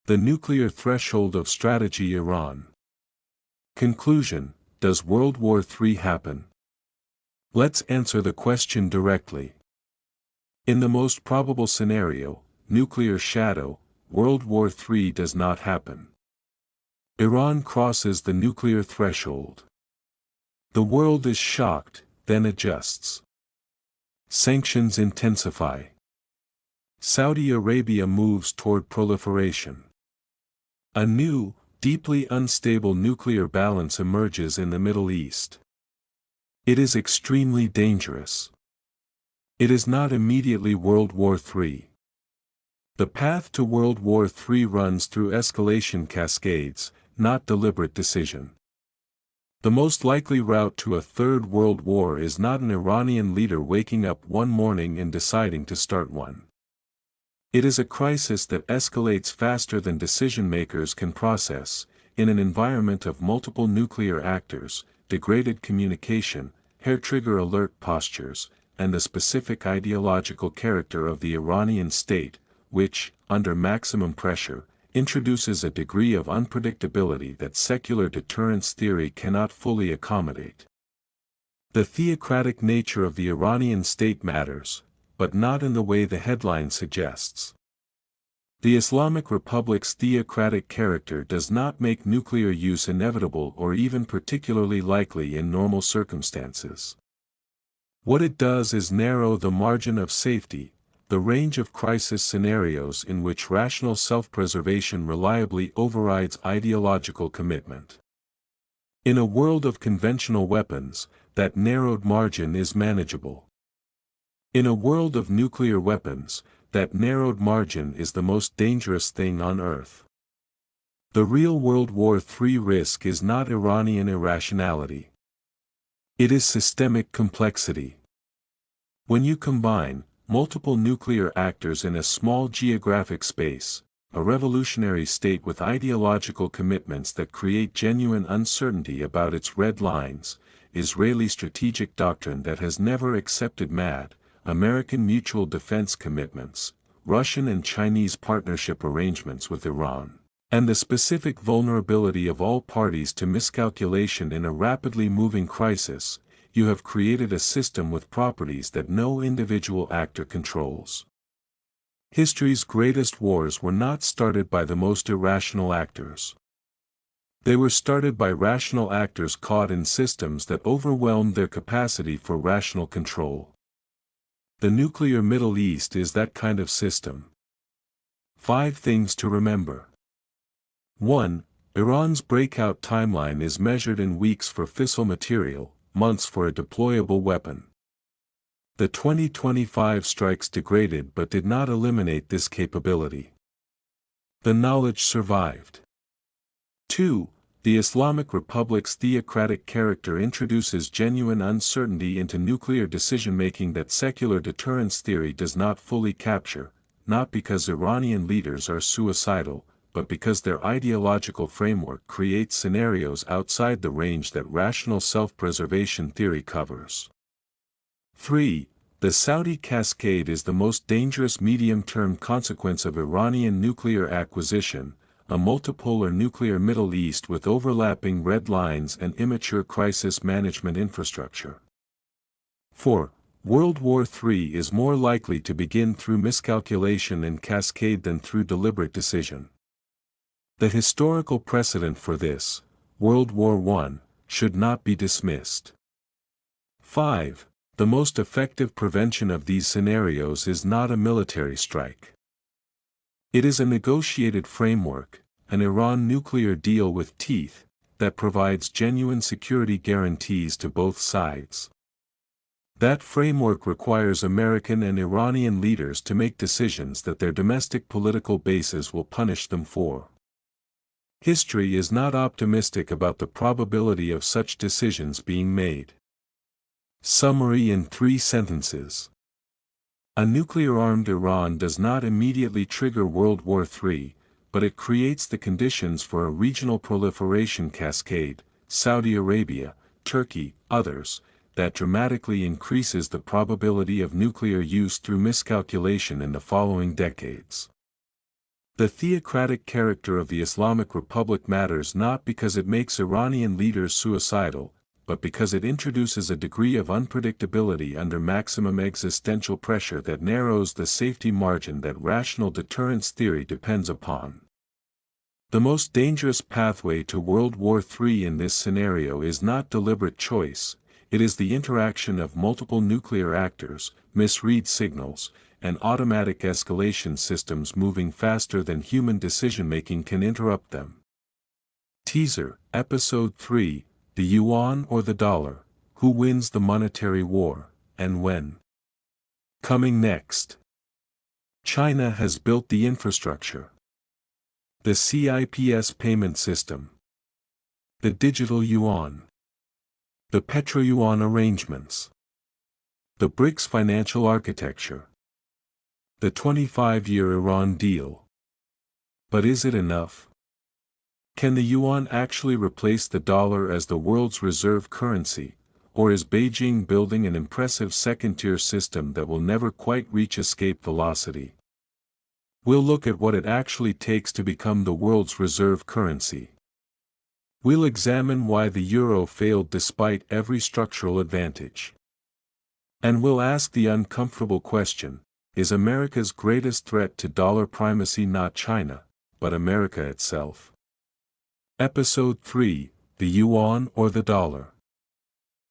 The nuclear threshold of strategy. Iran. Conclusion: does World War III happen? Let's answer the question directly. In the most probable scenario, nuclear shadow, World War III does not happen. Iran crosses the nuclear threshold. The world is shocked, then adjusts. Sanctions intensify. Saudi Arabia moves toward proliferation. A new, deeply unstable nuclear balance emerges in the Middle East. It is extremely dangerous. It is not immediately World War III. The path to World War III runs through escalation cascades, not deliberate decision. The most likely route to a third world war is not an Iranian leader waking up one morning and deciding to start one. It is a crisis that escalates faster than decision-makers can process, in an environment of multiple nuclear actors, degraded communication, hair-trigger alert postures, and the specific ideological character of the Iranian state, which, under maximum pressure, introduces a degree of unpredictability that secular deterrence theory cannot fully accommodate. The theocratic nature of the Iranian state matters, but not in the way the headline suggests. The Islamic Republic's theocratic character does not make nuclear use inevitable or even particularly likely in normal circumstances. What it does is narrow the margin of safety, the range of crisis scenarios in which rational self-preservation reliably overrides ideological commitment. In a world of conventional weapons, that narrowed margin is manageable. In a world of nuclear weapons, that narrowed margin is the most dangerous thing on earth. The real World War III risk is not Iranian irrationality. It is systemic complexity. When you combine multiple nuclear actors in a small geographic space, a revolutionary state with ideological commitments that create genuine uncertainty about its red lines, Israeli strategic doctrine that has never accepted MAD, American mutual defense commitments, Russian and Chinese partnership arrangements with Iran, and the specific vulnerability of all parties to miscalculation in a rapidly moving crisis, you have created a system with properties that no individual actor controls. History's greatest wars were not started by the most irrational actors. They were started by rational actors caught in systems that overwhelmed their capacity for rational control. The nuclear Middle East is that kind of system. 5 things to remember. 1. Iran's breakout timeline is measured in weeks for fissile material, months for a deployable weapon. The 2025 strikes degraded but did not eliminate this capability. The knowledge survived. 2. The Islamic Republic's theocratic character introduces genuine uncertainty into nuclear decision-making that secular deterrence theory does not fully capture, not because Iranian leaders are suicidal, but because their ideological framework creates scenarios outside the range that rational self-preservation theory covers. 3. The Saudi cascade is the most dangerous medium-term consequence of Iranian nuclear acquisition, a multipolar nuclear Middle East with overlapping red lines and immature crisis management infrastructure. 4. World War III is more likely to begin through miscalculation and cascade than through deliberate decision. The historical precedent for this, World War I, should not be dismissed. 5. The most effective prevention of these scenarios is not a military strike. It is a negotiated framework, an Iran nuclear deal with teeth, that provides genuine security guarantees to both sides. That framework requires American and Iranian leaders to make decisions that their domestic political bases will punish them for. History is not optimistic about the probability of such decisions being made. Summary in 3 sentences. A nuclear-armed Iran does not immediately trigger World War III, but it creates the conditions for a regional proliferation cascade, Saudi Arabia, Turkey, others, that dramatically increases the probability of nuclear use through miscalculation in the following decades. The theocratic character of the Islamic Republic matters not because it makes Iranian leaders suicidal, but because it introduces a degree of unpredictability under maximum existential pressure that narrows the safety margin that rational deterrence theory depends upon. The most dangerous pathway to World War III in this scenario is not deliberate choice, it is the interaction of multiple nuclear actors, misread signals, and automatic escalation systems moving faster than human decision-making can interrupt them. Teaser, Episode 3, The Yuan or the Dollar, Who Wins the Monetary War, and When? Coming next. China has built the infrastructure. The CIPS payment system. The digital yuan. The petro-yuan arrangements. The BRICS financial architecture. The 25-year Iran deal. But is it enough? Can the yuan actually replace the dollar as the world's reserve currency, or is Beijing building an impressive second-tier system that will never quite reach escape velocity? We'll look at what it actually takes to become the world's reserve currency. We'll examine why the euro failed despite every structural advantage. And we'll ask the uncomfortable question, is America's greatest threat to dollar primacy not China, but America itself? Episode 3, The Yuan or the Dollar.